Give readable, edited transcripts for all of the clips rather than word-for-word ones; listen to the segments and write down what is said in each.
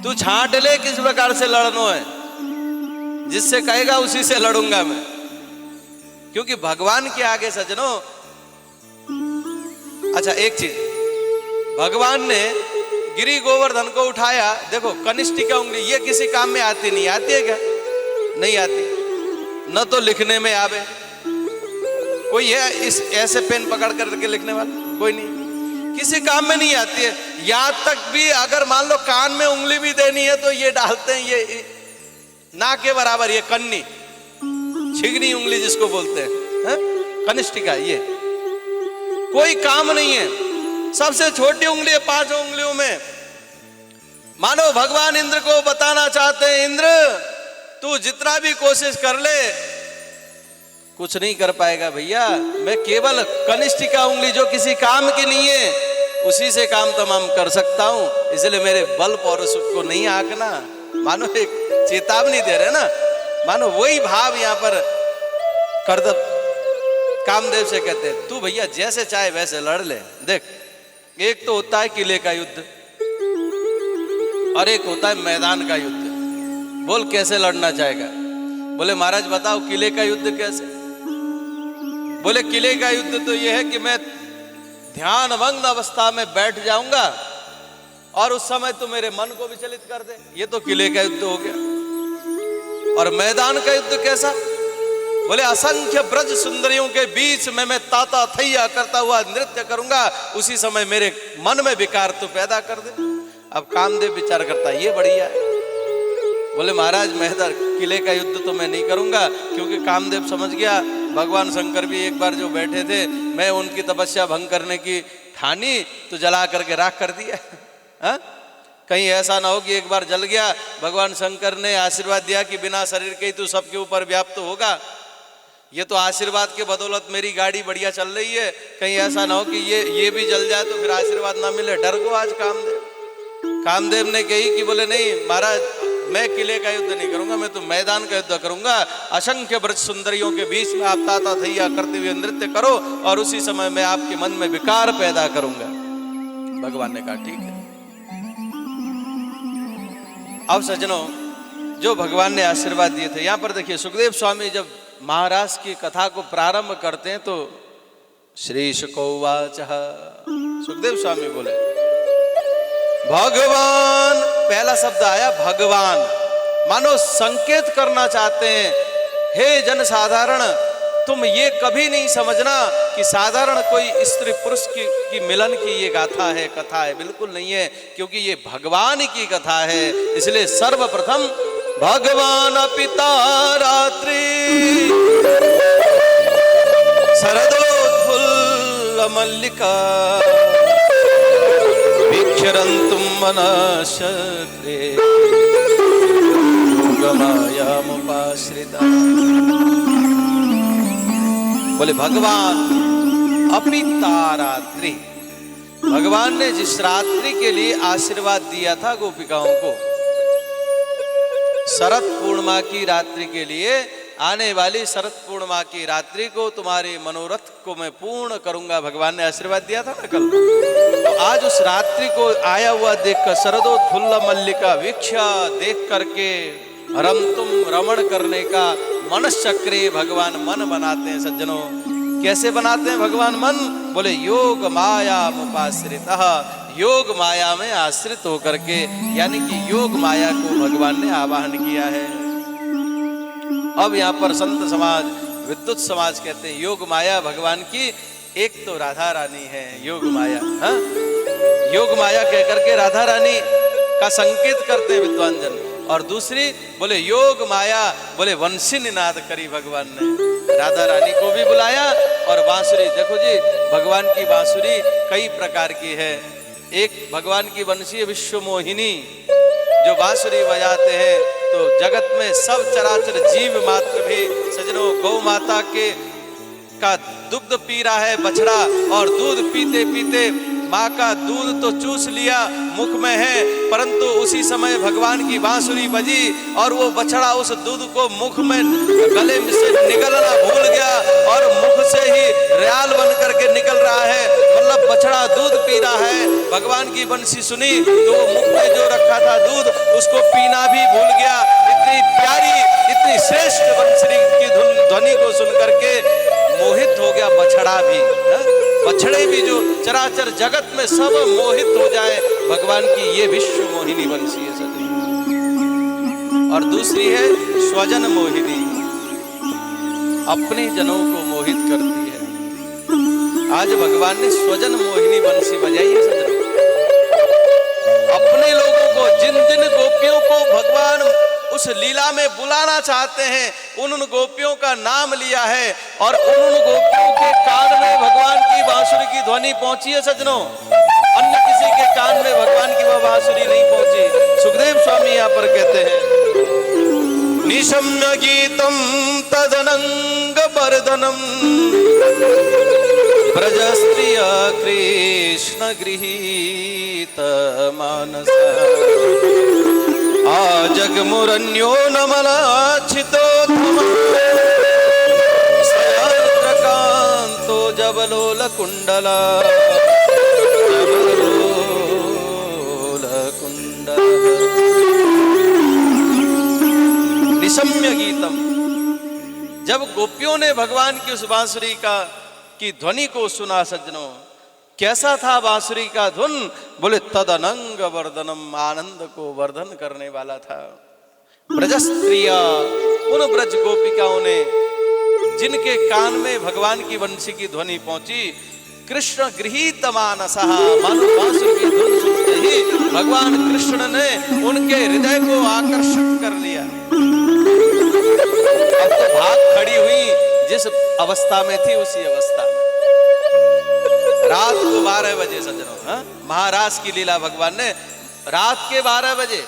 तू छांट ले किस प्रकार से लड़नो है, जिससे कहेगा उसी से लड़ूंगा मैं। क्योंकि भगवान के आगे सजनो, अच्छा एक चीज, भगवान ने गिरी गोवर्धन को उठाया, देखो कनिष्ठिका उंगली, ये किसी काम में आती नहीं, आती है क्या? नहीं आती। न तो लिखने में आवे, कोई है इस ऐसे पेन पकड़ करके लिखने वाला? कोई नहीं, किसी काम में नहीं आती है। यहां तक भी अगर मान लो कान में उंगली भी देनी है तो ये डालते हैं, ये ना के बराबर, ये कन्नी, छिगनी उंगली जिसको बोलते हैं, कनिष्ठिका, ये कोई काम नहीं है। सबसे छोटी उंगली है 5 उंगलियों में। मानो भगवान इंद्र को बताना चाहते हैं, इंद्र तू जितना भी कोशिश कर ले कुछ नहीं कर पाएगा भैया, मैं केवल कनिष्ठिका उंगली जो किसी काम की नहीं है उसी से काम तमाम कर सकता हूं, इसलिए मेरे बल पौरुष को नहीं आंकना। मानो एक चेतावनी दे रहे ना, मानो वही भाव यहां पर करदप कामदेव से कहते हैं, तू भैया जैसे चाहे वैसे लड़ ले। देख, एक तो होता है किले का युद्ध और एक होता है मैदान का युद्ध। बोल कैसे लड़ना चाहेगा? बोले महाराज बताओ किले का युद्ध कैसे? बोले किले का युद्ध तो यह है कि मैं ध्यानभंग अवस्था में बैठ जाऊंगा और उस समय तो मेरे मन को विचलित कर दे, ये तो किले का युद्ध हो गया। और मैदान का युद्ध कैसा? बोले असंख्य ब्रज सुंदरियों के बीच में मैं ताता थैया करता हुआ नृत्य करूंगा, उसी समय मेरे मन में विकार तो पैदा कर दे। अब कामदेव विचार करता ये बढ़िया है। बोले महाराज मैं किले का युद्ध तो मैं नहीं करूंगा, क्योंकि कामदेव समझ गया भगवान शंकर भी एक बार जो बैठे थे, मैं उनकी तपस्या भंग करने की ठानी तो जला करके राख कर दिया। हा? कहीं ऐसा ना हो कि एक बार जल गया, भगवान शंकर ने आशीर्वाद दिया कि बिना शरीर के ही तू सबके ऊपर व्याप्त होगा, ये तो आशीर्वाद के बदौलत मेरी गाड़ी बढ़िया चल रही है, कहीं ऐसा ना हो कि ये भी जल जाए तो फिर आशीर्वाद ना मिले। डर गो आज कामदेव ने कही कि बोले नहीं महाराज मैं किले का युद्ध नहीं करूंगा, मैं तो मैदान का युद्ध करूंगा। असंख्य ब्रज सुंदरियों के बीच में आप ताता थैया करते हुए नृत्य करो और उसी समय मैं आपके मन में विकार पैदा करूंगा। भगवान ने कहा ठीक है। अब सज्जनों, जो भगवान ने आशीर्वाद दिए थे, यहां पर देखिए सुखदेव स्वामी जब महाराज की कथा को प्रारंभ करते हैं तो श्री शुकोवाच, सुखदेव स्वामी बोले भगवान, पहला शब्द आया भगवान, मानो संकेत करना चाहते हैं, हे जन साधारण तुम ये कभी नहीं समझना कि साधारण कोई स्त्री पुरुष की मिलन की ये गाथा है, कथा है, बिल्कुल नहीं है, क्योंकि ये भगवान की कथा है। इसलिए सर्वप्रथम भगवान पिता रात्रि शरदोत्फुल्ल मल्लिका विक्षरन्तुम मनश्चक्रे योगमायामुपाश्रिता। बोले भगवान अपिता रात्रि, भगवान ने जिस रात्रि के लिए आशीर्वाद दिया था गोपिकाओं को, शरद पूर्णिमा की रात्रि के लिए, आने वाली शरद पूर्णिमा की रात्रि को तुम्हारे मनोरथ को मैं पूर्ण करूंगा, भगवान ने आशीर्वाद दिया था ना कल। तो आज उस रात्रि को आया हुआ देखकर शरदोत्फुल्ल मल्लिका वीक्षा देख करके रमतुम रमण करने का मनश्चक्रे भगवान मन बनाते हैं। सज्जनों कैसे बनाते हैं भगवान मन? बोले योग माया मुपाश्रितः, योग माया में आश्रित होकर के, यानी कि योग माया को भगवान ने आवाहन किया है। अब यहाँ पर संत समाज विद्युत समाज कहते हैं योग माया भगवान की एक तो राधा रानी है, योग माया, हाँ? योग माया कह करके राधा रानी का संकेत करते हैं विद्वान जन। और दूसरी बोले योग माया, बोले वंशी निनाद करी भगवान ने, राधा रानी को भी बुलाया। और बांसुरी देखो जी, भगवान की बांसुरी कई प्रकार की है। एक भगवान की वंशी है विश्व मोहिनी, जो बांसुरी बजाते हैं तो जगत में सब चराचर जीव मात्र भी सजनों गौ माता के का दुग्ध पी रहा है बछड़ा, और दूध पीते पीते माँ का दूध तो चूस लिया, मुख में है, परंतु उसी समय भगवान की बांसुरी बजी और वो बछड़ा उस दूध को मुख में गले से निगलना भूल गया और मुख से ही रियाल बन करके निकल रहा है, मतलब बछड़ा दूध पी रहा है। भगवान की बंसी सुनी तो वो मुख में जो रखा था दूध उसको पीना भी भूल गया। इतनी प्यारी, इतनी श्रेष्ठ बंसुरी की ध्वनि को सुन करके मोहित हो गया बछड़ा भी। बछड़े भी जो चराचर जगत में सब मोहित हो जाए भगवान की ये विश्व मोहिनी बंसी है सजनो। और दूसरी है स्वजन मोहिनी, अपने जनों को मोहित करती है। आज भगवान ने स्वजन मोहिनी बंसी बजाई है सजनो। अपने लोगों को, जिन जिन गोपियों को भगवान उस लीला में बुलाना चाहते हैं, उन गोपियों का नाम लिया है और उन गोपियों के कान में भगवान की बांसुरी की ध्वनि पहुंची है सजनों। अन्य किसी के कान में भगवान की वह बांसुरी नहीं पहुंची। सुखदेव स्वामी यहाँ पर कहते हैं, निशम्य गीतम तदनंग वर्धनम ब्रज स्त्रिय कृष्ण गृहीत मानस आजगमुरन्यो नमलाचितोत्तमकांतो जबलोल कुंडला निशम्य गीतम। जब गोपियों ने भगवान की उस बांसुरी की ध्वनि को सुना सज्जनों, कैसा था बांसुरी का धुन? बोले तदनंग वर्धनम, आनंद को वर्धन करने वाला था। ब्रज स्त्रिया, उन ब्रज गोपिकाओं ने जिनके कान में भगवान की बंसी की ध्वनि पहुंची, कृष्ण गृहीत मानसः, मानो बांसुरी की धुन सुनते ही भगवान कृष्ण ने उनके हृदय को आकर्षित कर लिया। अब तो भाग खड़ी हुई, जिस अवस्था में थी उसी अवस्था में। रात को 12 बजे सज्जनों, महाराज की लीला भगवान ने रात के 12 बजे।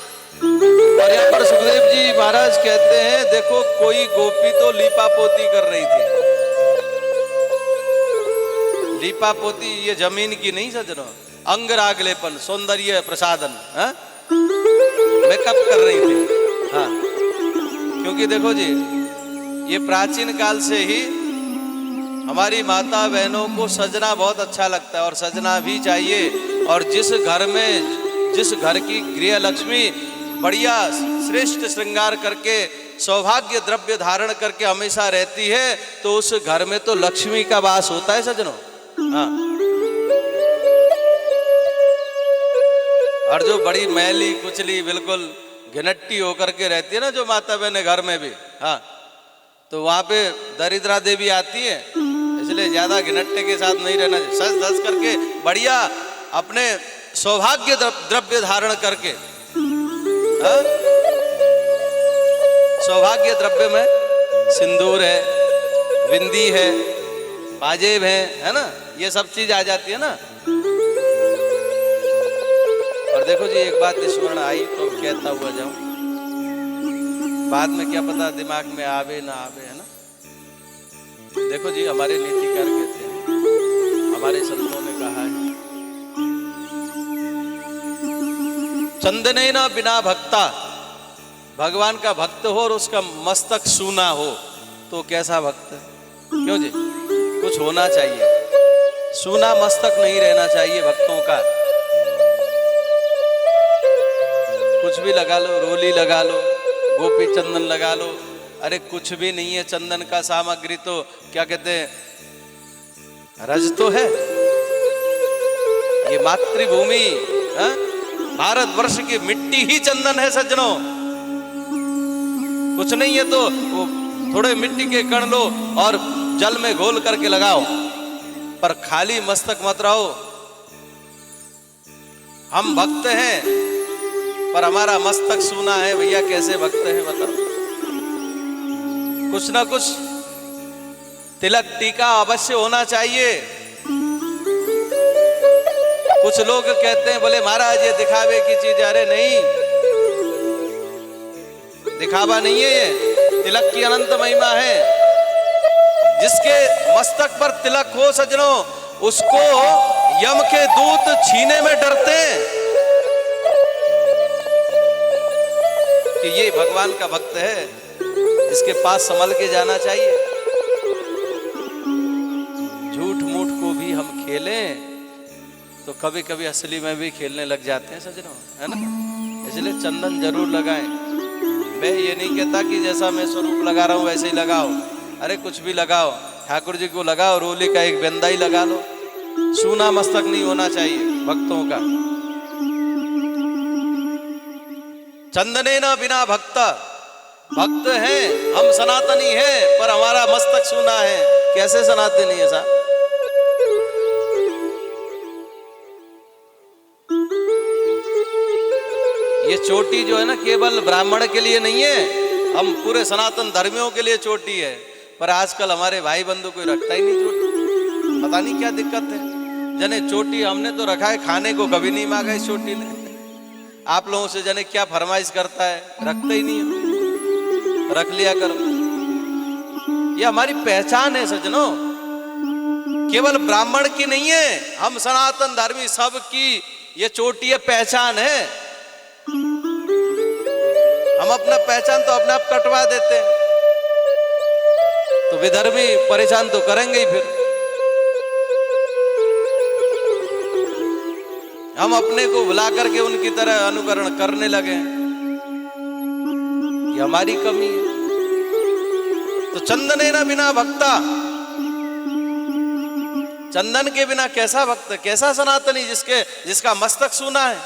और यहाँ पर सुखदेव जी महाराज कहते हैं, देखो कोई गोपी तो लीपा पोती कर रही थी। लीपा पोती ये जमीन की नहीं सज्जनों, अंगरागलेपन, सौंदर्य प्रसादन, मेकअप कर रही थी। हाँ, क्योंकि देखो जी, ये प्राचीन काल से ही हमारी माता बहनों को सजना बहुत अच्छा लगता है और सजना भी चाहिए। और जिस घर की गृह लक्ष्मी बढ़िया श्रेष्ठ श्रृंगार करके सौभाग्य द्रव्य धारण करके हमेशा रहती है, तो उस घर में तो लक्ष्मी का वास होता है सजनों। हाँ, और जो बड़ी मैली कुचली बिल्कुल घिनट्टी होकर के रहती है ना जो माता बहने घर में भी, हाँ, तो वहां पे दरिद्रा देवी आती है, इसलिए ज्यादा घिनट्टे के साथ नहीं रहना चाहिए। सज धज करके बढ़िया अपने सौभाग्य द्रव्य धारण करके, हाँ? सौभाग्य द्रव्य में सिंदूर है, बिंदी है, पाजेब है ना, ये सब चीज आ जाती है ना। और देखो जी, एक बात स्मरण आई तो कहता हुआ जाऊं, बाद में क्या पता दिमाग में आवे ना आवे, है ना। देखो जी, हमारे नीतिकार कहते हैं, हमारे संतों ने कहा है, चंदने ना बिना भक्ता, भगवान का भक्त हो और उसका मस्तक सूना हो तो कैसा भक्त है? क्यों जी, कुछ होना चाहिए, सूना मस्तक नहीं रहना चाहिए भक्तों का। कुछ भी लगा लो, रोली लगा लो, गोपी चंदन लगा लो, अरे कुछ भी नहीं है। चंदन का सामग्री तो क्या कहते हैं, रज तो है। ये मातृभूमि भारतवर्ष की मिट्टी ही चंदन है सज्जनों। कुछ नहीं है तो वो थोड़े मिट्टी के कण लो और जल में घोल करके लगाओ, पर खाली मस्तक मत रहो। हम भक्त हैं पर हमारा मस्तक सूना है, भैया कैसे भक्त हैं बताओ। कुछ ना कुछ तिलक टीका अवश्य होना चाहिए। कुछ लोग कहते हैं बोले महाराज ये दिखावे की चीज, अरे नहीं, दिखावा नहीं है, ये तिलक की अनंत महिमा है। जिसके मस्तक पर तिलक हो सज्जनों, उसको यम के दूत छीने में डरते हैं कि ये भगवान का भक्त है, इसके पास संभल के जाना चाहिए। झूठ मूठ को भी हम खेलें तो कभी कभी असली में भी खेलने लग जाते हैं सज्जनों, है ना। इसलिए चंदन जरूर लगाएं। मैं ये नहीं कहता कि जैसा मैं स्वरूप लगा रहा हूं वैसे ही लगाओ, अरे कुछ भी लगाओ, ठाकुर जी को लगाओ, रोली का एक बेंदा ही लगा लो, सूना मस्तक नहीं होना चाहिए भक्तों का। चंदने न बिना भक्त, भक्त हैं हम, सनातनी हैं, पर हमारा मस्तक सूना है। कैसे सनातनी है साहब? ये चोटी जो है ना केवल ब्राह्मण के लिए नहीं है, हम पूरे सनातन धर्मियों के लिए चोटी है। पर आजकल हमारे भाई बंधु कोई रखता ही नहीं चोटी, पता नहीं क्या दिक्कत है। जने चोटी हमने तो रखा है, खाने को कभी नहीं मांगा इस चोटी ने। आप लोगों से जने क्या फरमाइश करता है, रखते ही नहीं है, रख लिया करो। ये हमारी पहचान है सज्जनों, केवल ब्राह्मण की नहीं है, हम सनातन धर्मी सबकी ये चोटी है, पहचान है। हम अपना पहचान तो अपने आप कटवा देते हैं, तो विधर्मी परेशान तो करेंगे ही। फिर हम अपने को भुला करके उनकी तरह अनुकरण करने लगे, ये हमारी कमी है। तो चंदने न बिना भक्ता, चंदन के बिना कैसा भक्त, कैसा सनातनी जिसका मस्तक सूना है।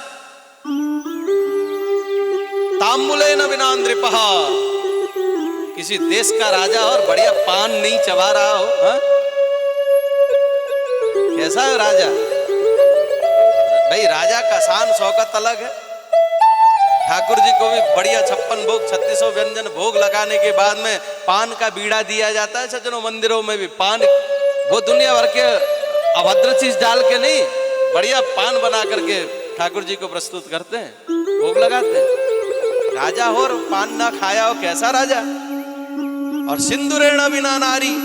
तांबुले न बिना नृपहा, किसी देश का राजा और बढ़िया पान नहीं चबा रहा हो, हा? कैसा है राजा? भाई राजा का शान शौकत अलग है। ठाकुर जी को भी बढ़िया 56 भोग 3600 व्यंजन भोग लगाने के बाद में पान का बीड़ा दिया जाता है सज्जनों। मंदिरों में भी पान, वो दुनिया भर के अभद्र चीज डाल के नहीं, बढ़िया पान बना करके ठाकुर जी को प्रस्तुत करते हैं, भोग लगाते हैं। राजा हो और पान ना खाया हो, कैसा राजा? और सिंदूरेण बिना नारी,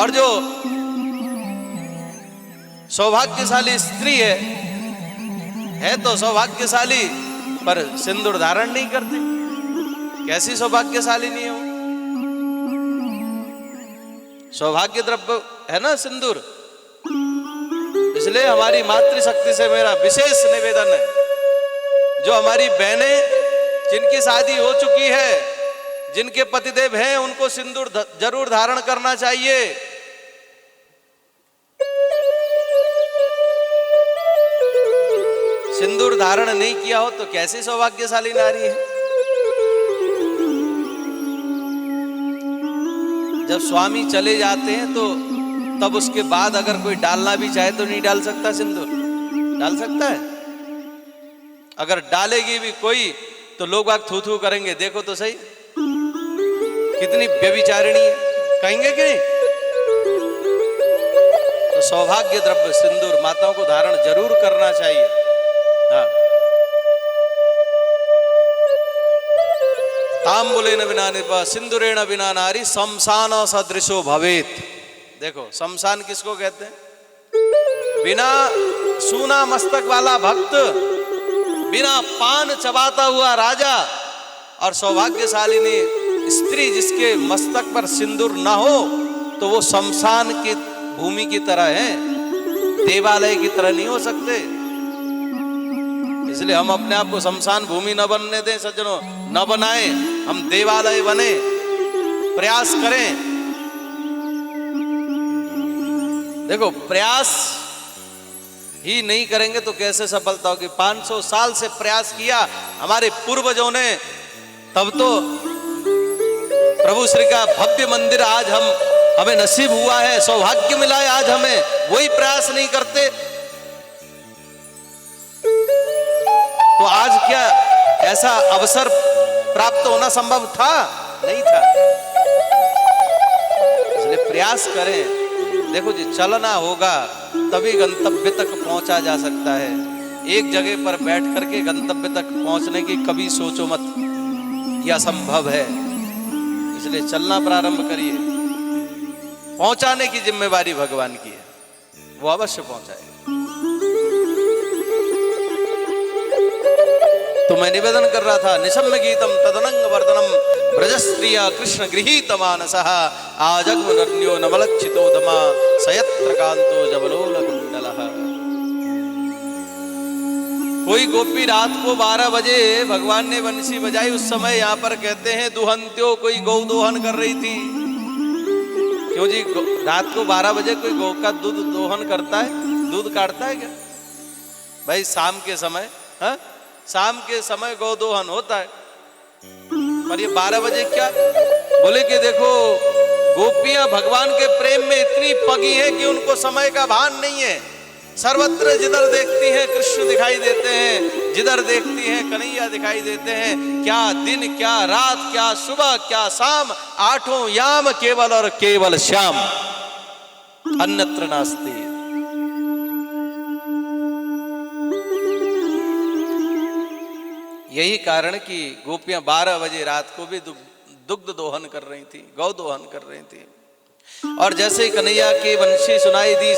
और जो सौभाग्यशाली स्त्री है तो सौभाग्यशाली, पर सिंदूर धारण नहीं करते, कैसी सौभाग्यशाली नहीं हो? सौभाग्य द्रव्य है ना सिंदूर। इसलिए हमारी मातृशक्ति से मेरा विशेष निवेदन है, जो हमारी बहनें जिनकी शादी हो चुकी है, जिनके पतिदेव हैं, उनको सिंदूर जरूर धारण करना चाहिए। सिंदूर धारण नहीं किया हो तो कैसी सौभाग्यशाली नारी है? जब स्वामी चले जाते हैं तो तब उसके बाद अगर कोई डालना भी चाहे तो नहीं डाल सकता सिंदूर? डाल सकता है? अगर डालेगी भी कोई तो लोग बाग थू थू करेंगे, देखो तो सही कितनी व्यभिचारिणी है, कहेंगे कि नहीं? तो सौभाग्य द्रव्य सिंदूर माताओं को धारण जरूर करना चाहिए। हाँ। तांबुलेन बिना नृपा सिंदूरेण बिना नारी शमशान सदृशो भवेत। देखो शमशान किसको कहते हैं? बिना सूना मस्तक वाला भक्त, बिना पान चबाता हुआ राजा, और सौभाग्यशालिनी स्त्री जिसके मस्तक पर सिंदूर ना हो तो वो शमशान की भूमि की तरह है, देवालय की तरह नहीं हो सकते। इसलिए हम अपने आप को शमशान भूमि न बनने दें सज्जनों, न बनाएं, हम देवालय बने, प्रयास करें। देखो प्रयास ही नहीं करेंगे तो कैसे सफलता होगी? 500 साल से प्रयास किया हमारे पूर्वजों ने, तब तो प्रभु श्री का भव्य मंदिर आज हमें नसीब हुआ है, सौभाग्य मिला है आज हमें। वही प्रयास नहीं करते तो आज क्या ऐसा अवसर प्राप्त होना संभव था? नहीं था। इसलिए प्रयास करें। देखो जी, चलना होगा तभी गंतव्य तक पहुंचा जा सकता है। एक जगह पर बैठ करके गंतव्य तक पहुंचने की कभी सोचो मत, यह असंभव है। इसलिए चलना प्रारंभ करिए। पहुंचाने की जिम्मेवारी भगवान की है, वो अवश्य पहुंचाए। तो मैं निवेदन कर रहा था, निशम्य गीतम तदनंग वर्धनम ब्रजस्त्रिया कृष्ण गृहीत मानसः आजग्मनर्न्यो नवलक्षितो धमा सयत्र कांतो जबलोल कुंडलः। कोई गोपी रात को 12 बजे भगवान ने बंसी बजाई, उस समय यहाँ पर कहते हैं दुहंत्यो, कोई गौ दोहन कर रही थी। क्यों जी, रात को 12 बजे कोई गौ का दूध दोहन करता है, दूध काटता है क्या भाई? शाम के समय, हाँ शाम के समय गौ दोहन होता है, पर ये 12 बजे क्या? बोले कि देखो गोपियां भगवान के प्रेम में इतनी पगी हैं कि उनको समय का भान नहीं है। सर्वत्र जिधर देखती हैं कृष्ण दिखाई देते हैं, जिधर देखती हैं कन्हैया दिखाई देते हैं। क्या दिन, क्या रात, क्या सुबह, क्या शाम, आठों याम केवल और केवल श्याम, अन्यत्र नास्ति। यही कारण कि गोपियां 12 बजे रात को भी दुग्ध दोहन कर रही थी, गौ दोहन कर रही थी। और जैसे कन्हैया की बंशी सुनाई दी,